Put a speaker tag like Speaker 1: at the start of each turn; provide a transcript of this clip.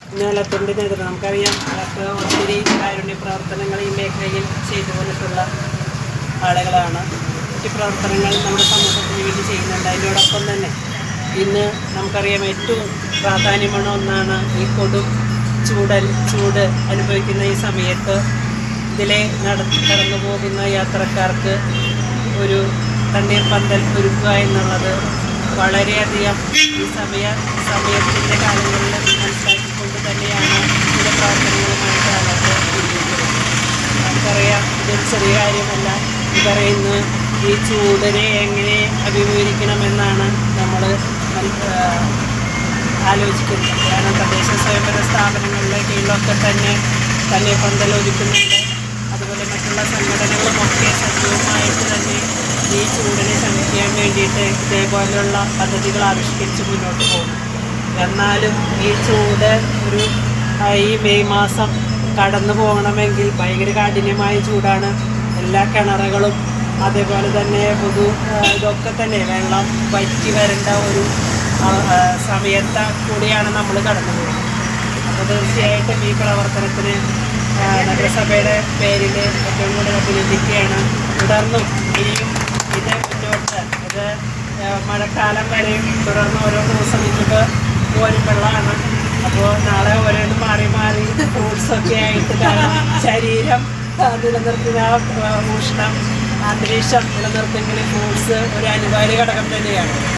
Speaker 1: കുഞ്ഞാലത്തുണ്ടി നേതൃത്വം നമുക്കറിയാം. അവർക്ക് ഒത്തിരി കാരുണ്യ പ്രവർത്തനങ്ങൾ ഈ മേഖലയിൽ ചെയ്തു വന്നിട്ടുള്ള ആളുകളാണ്. ഒത്തിരി പ്രവർത്തനങ്ങൾ നമ്മുടെ സമൂഹത്തിന് വേണ്ടി ചെയ്യുന്നുണ്ട്. അതിനോടൊപ്പം തന്നെ ഇന്ന് നമുക്കറിയാം ഏറ്റവും പ്രാധാന്യമുള്ള ഒന്നാണ് ഈ ചൂട് അനുഭവിക്കുന്ന ഈ സമയത്ത് ഇതിലെ കടന്നു പോകുന്ന യാത്രക്കാർക്ക് ഒരു തണ്ണീർപ്പന്തൽ ഒരുക്കുക എന്നുള്ളത് വളരെയധികം ഈ സമയത്തിൻ്റെ കാലങ്ങളിൽ മനസ്സിലാക്കിക്കൊണ്ട് തന്നെയാണ് ഇതിൻ്റെ പ്രവർത്തനങ്ങളുമായിട്ട് അതൊക്കെ ഇരിക്കുന്നത്. നമുക്കറിയാം ഇതൊരു ചെറിയ കാര്യമല്ല. ഈ പറയുന്ന ഈ ചൂടിനെ എങ്ങനെ അഭിമുഖീകരിക്കണമെന്നാണ് നമ്മൾ ആലോചിക്കുന്നത്. കാരണം തദ്ദേശ സ്വയംഭരണ സ്ഥാപനങ്ങളുടെ കീഴിലൊക്കെ തന്നെ പന്തൽ ഒരുക്കുന്നുണ്ട്. അതുപോലെ മറ്റുള്ള സംഘടനകളുമൊക്കെ സജീവമായിട്ട് തന്നെ ഈ ചൂടിനെ ശമിക്കാൻ വേണ്ടിയിട്ട് ഇതേപോലെയുള്ള പദ്ധതികൾ ആവിഷ്കരിച്ച് മുന്നോട്ട് പോകും. എന്നാലും ഈ ചൂട് ഈ മെയ് മാസം കടന്നു പോകണമെങ്കിൽ ഭയങ്കര കാഠിന്യമായ ചൂടാണ്. എല്ലാ കിണറുകളും അതേപോലെ തന്നെ ഇതൊക്കെ തന്നെ വെള്ളം വറ്റി വരേണ്ട ഒരു സമയത്ത് കൂടിയാണ് നമ്മൾ കടന്നു പോകുന്നത്. അപ്പോൾ തീർച്ചയായിട്ടും ഈ പ്രവർത്തനത്തിന് നഗരസഭയുടെ പേരിൽ ഏറ്റവും കൂടുതൽ അഭിനന്ദിക്കുകയാണ്. തുടർന്നും ഇനിയും ഇത് മുന്നോട്ട് മഴക്കാലം വരെയും തുടർന്ന് ഓരോ ദിവസം ഇന്നിപ്പോൾ പോരും വെള്ളമാണ്. അപ്പോൾ നാളെ ഓരോന്നും മാറി ഫ്രൂട്ട്സൊക്കെ ആയിട്ട് കാരണം ശരീരം നിലനിർത്തുന്ന ഊഷ്ണം അന്തരീക്ഷം നിലനിർത്തുമെങ്കിൽ ഫ്രൂട്ട്സ് ഒരു അനിവാര്യ ഘടകം തന്നെയാണ്.